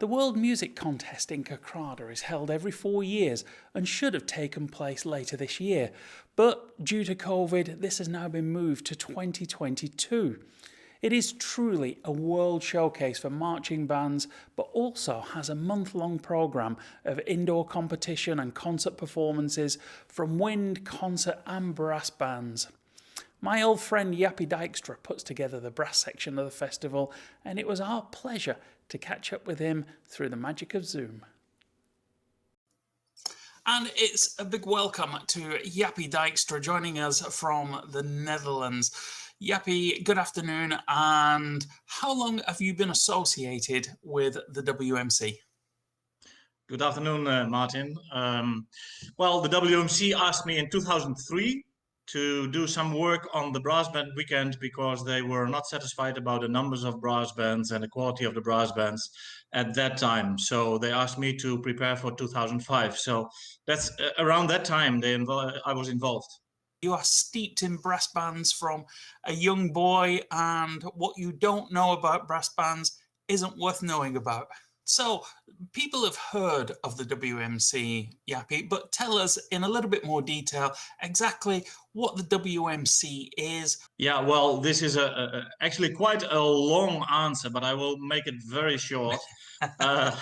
The World Music Contest in Kerkrade is held every 4 years and should have taken place later this year, but due to COVID, this has now been moved to 2022. It is truly a world showcase for marching bands, but also has a month-long programme of indoor competition and concert performances from wind, concert and brass bands. My old friend Jappie Dijkstra puts together the brass section of the festival, and it was our pleasure to catch up with him through the magic of Zoom. And it's a big welcome to Jappie Dijkstra joining us from the Netherlands. Jappie, good afternoon, and how long have you been associated with the WMC? Good afternoon, Martin. Well, the WMC asked me in 2003 to do some work on the brass band weekend because they were not satisfied about the numbers of brass bands and the quality of the brass bands at that time. So they asked me to prepare for 2005. So that's around that time I was involved. You are steeped in brass bands from a young boy, and what you don't know about brass bands isn't worth knowing about. So people have heard of the WMC, Jappie, but tell us in a little bit more detail exactly what the WMC is. Yeah, well, this is actually quite a long answer, but I will make it very short. The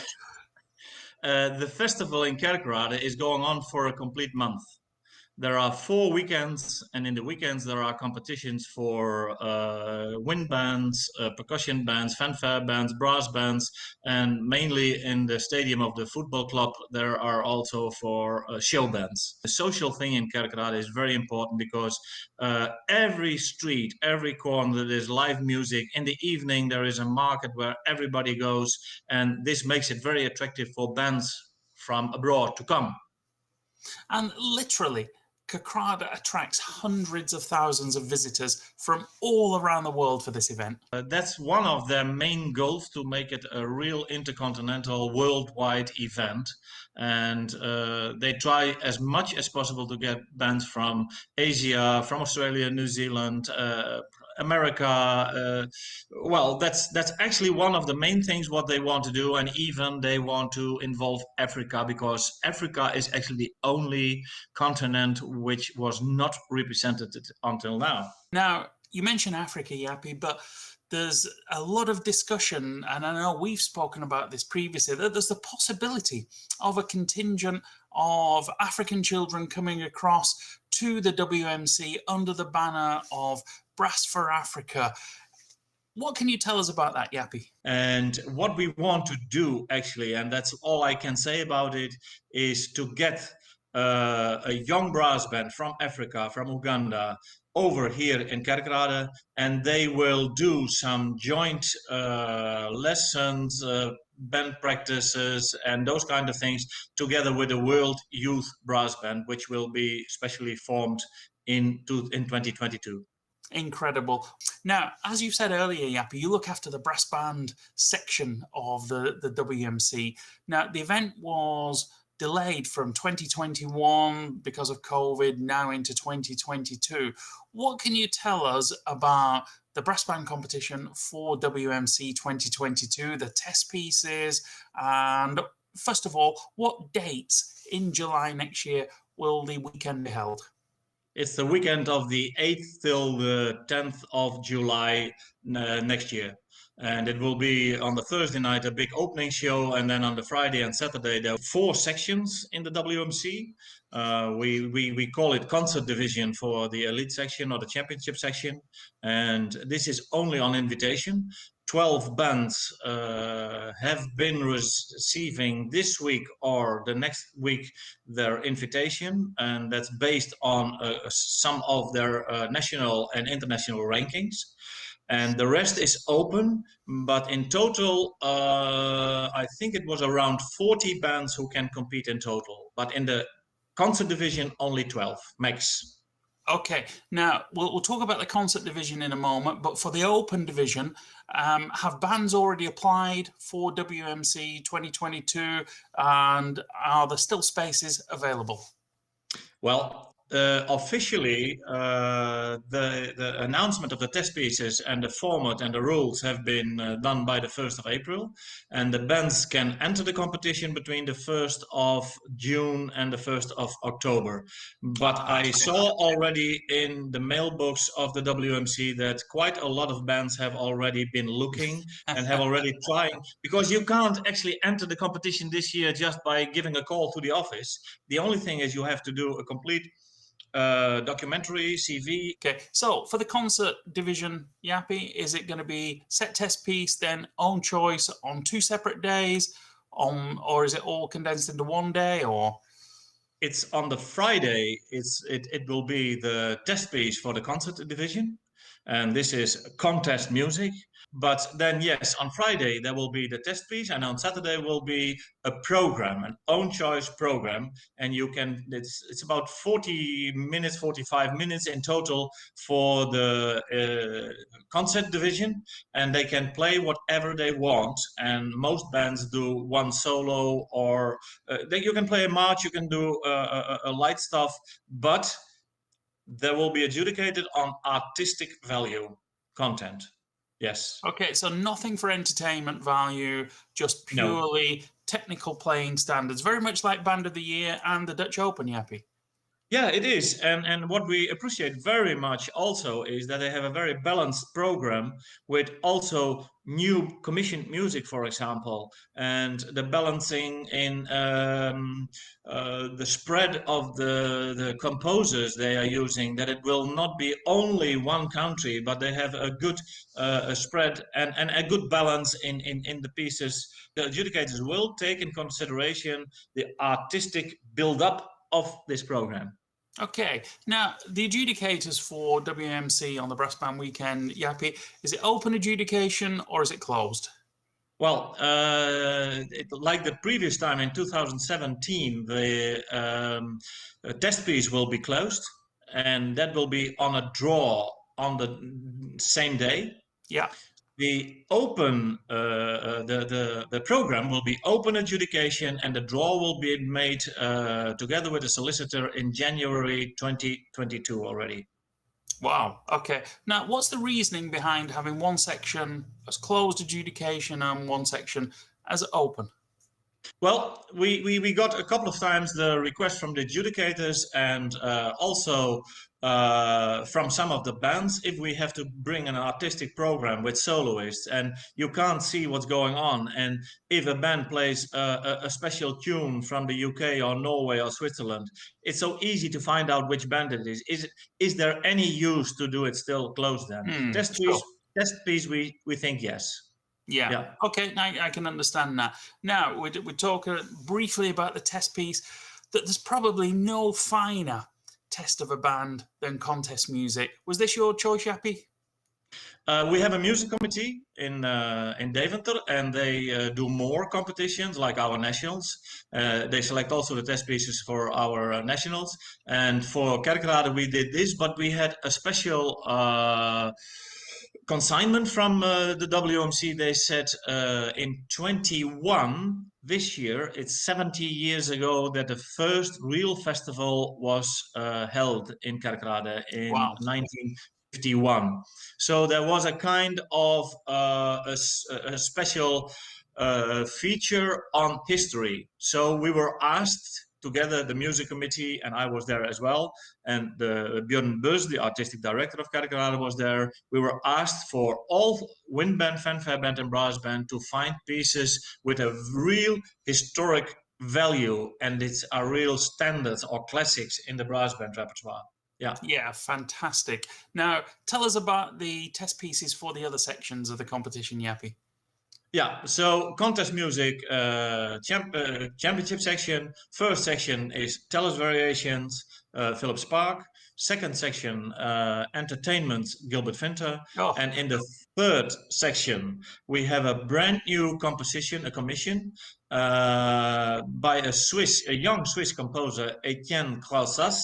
festival in Kerkrade is going on for a complete month. There are 4 weekends, and in the weekends there are competitions for wind bands, percussion bands, fanfare bands, brass bands, and mainly in the stadium of the football club there are also for show bands. The social thing in Kerkrade is very important because every street, every corner there is live music. In the evening there is a market where everybody goes, and this makes it very attractive for bands from abroad to come. And literally, Kerkrade attracts hundreds of thousands of visitors from all around the world for this event. That's one of their main goals, to make it a real intercontinental worldwide event. And they try as much as possible to get bands from Asia, from Australia, New Zealand, America. Well, that's actually one of the main things what they want to do, and even they want to involve Africa, because Africa is actually the only continent which was not represented until now. Now, you mentioned Africa, Jappie, but there's a lot of discussion, and I know we've spoken about this previously, that there's the possibility of a contingent of African children coming across to the WMC under the banner of Brass for Africa. What can you tell us about that, Jappie? And what we want to do, actually, and that's all I can say about it, is to get a young brass band from Africa, from Uganda, over here in Kerkrade, and they will do some joint lessons, band practices, and those kind of things, together with the World Youth Brass Band, which will be specially formed in 2022. Incredible. Now, as you said earlier, Jappie, you look after the brass band section of the WMC. Now, the event was delayed from 2021 because of COVID, now into 2022. What can you tell us about the brass band competition for WMC 2022, the test pieces, and first of all, what dates in July next year will the weekend be held? It's the weekend of the 8th till the 10th of July next year. And it will be on the Thursday night, a big opening show. And then on the Friday and Saturday, there are 4 sections in the WMC. We call it concert division for the elite section or the championship section. And this is only on invitation. 12 bands have been receiving this week or the next week their invitation, and that's based on some of their national and international rankings. And the rest is open, but in total, I think it was around 40 bands who can compete in total. But in the concert division, only 12 max. Okay, now we'll talk about the concert division in a moment, but for the open division, have bands already applied for WMC 2022, and are there still spaces available? Well, Officially, the announcement of the test pieces and the format and the rules have been done by the 1st of April, and the bands can enter the competition between the 1st of June and the 1st of October. But I saw already in the mailbox of the WMC that quite a lot of bands have already been looking and have already trying, because you can't actually enter the competition this year just by giving a call to the office. The only thing is you have to do a complete documentary, CV. Okay, so for the concert division, Jappie, is it going to be set test piece, then own choice on 2 separate days, or is it all condensed into one day, or? It's on the Friday. It will be the test piece for the concert division, and this is contest music. But then, yes, on Friday there will be the test piece, and on Saturday will be a program, an own choice program, and you can. It's about 40 minutes, 45 minutes in total for the concert division, and they can play whatever they want. And most bands do one solo, or you can play a march, you can do a light stuff, but there will be adjudicated on artistic value content. Yes. Okay, so nothing for entertainment value, just No. purely technical playing standards, very much like Band of the Year and the Dutch Open, Jappie. Yeah, it is. And what we appreciate very much also is that they have a very balanced program with also new commissioned music, for example, and the balancing in the spread of the composers they are using, that it will not be only one country, but they have a good spread and a good balance in the pieces. The adjudicators will take in consideration the artistic build-up of this program. Okay, now the adjudicators for WMC on the Brass Band Weekend, Jappie, is it open adjudication or is it closed? Well, like the previous time in 2017, the test piece will be closed, and that will be on a draw on the same day. Yeah. The open the program will be open adjudication, and the draw will be made together with the solicitor in January 2022 already. Wow. Okay. Now, what's the reasoning behind having one section as closed adjudication and one section as open? Well, we got a couple of times the request from the adjudicators and also from some of the bands if we have to bring an artistic program with soloists and you can't see what's going on. And if a band plays a special tune from the UK or Norway or Switzerland, it's so easy to find out which band it is. Is there any use to do it still closed then? Test piece, we think yes. Yeah. Yeah. Okay, I can understand that. Now, we talk briefly about the test piece, that there's probably no finer test of a band than contest music. Was this your choice, Jappie? We have a music committee in Deventer, and they do more competitions like our nationals. They select also the test pieces for our nationals. And for Kerkrade, we did this, but we had a special consignment from the WMC. They said in 21, this year, it's 70 years ago that the first real festival was held in Kerkrade in 1951. So there was a kind of a special feature on history. So we were asked together, the music committee, and I was there as well, and Björn Bus, the artistic director of Kerkrade, was there. We were asked for all wind band, fanfare band, and brass band to find pieces with a real historic value, and it's a real standards or classics in the brass band repertoire. Yeah. Yeah, fantastic. Now, tell us about the test pieces for the other sections of the competition, Jappie. Yeah, so contest music, championship section. First section is Tellus Variations, Philip Spark. Second section, entertainment, Gilbert Vinter. Oh. And in the third section, we have a brand new composition, a commission by a young Swiss composer, Etienne Croissas,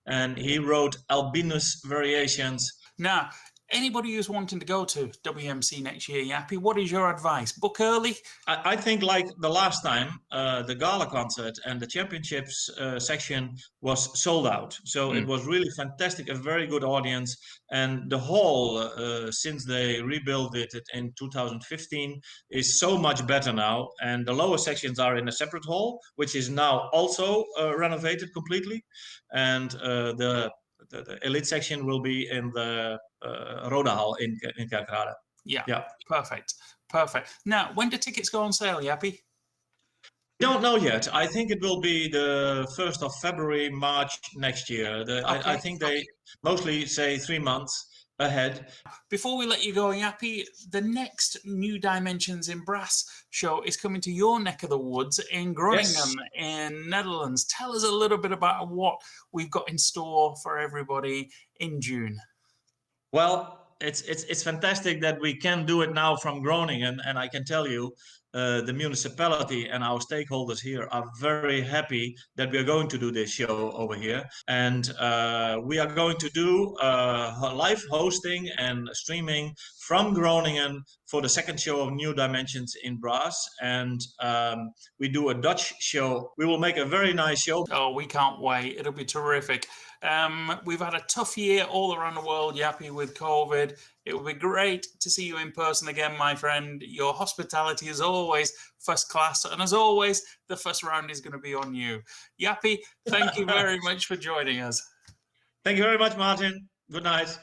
and he wrote Albinus Variations. Now, Anybody who's wanting to go to WMC next year, Jappie, what is your advice? Book early? I think like the last time, the gala concert and the championships section was sold out. So it was really fantastic, a very good audience. And the hall, since they rebuilt it in 2015, is so much better now. And the lower sections are in a separate hall, which is now also renovated completely. And the elite section will be in the Roda Hall in Kerkrade. Yeah, Yeah. perfect. Perfect. Now, when do tickets go on sale, Jappie? Don't know yet. I think it will be the 1st of February, March next year. I think they mostly say 3 months ahead. Before we let you go, Jappie, the next New Dimensions in Brass show is coming to your neck of the woods in Groningen in Netherlands. Tell us a little bit about what we've got in store for everybody in June. Well, it's fantastic that we can do it now from Groningen, and I can tell you, the municipality and our stakeholders here are very happy that we are going to do this show over here, and we are going to do live hosting and streaming from Groningen for the second show of New Dimensions in Brass, and we do a Dutch show. We will make a very nice show. Oh, we can't wait. It'll be terrific. We've had a tough year all around the world, Jappie, with COVID. It will be great to see you in person again, my friend. Your hospitality is always first class. And as always, the first round is going to be on you. Jappie, thank you very much for joining us. Thank you very much, Martin. Good night.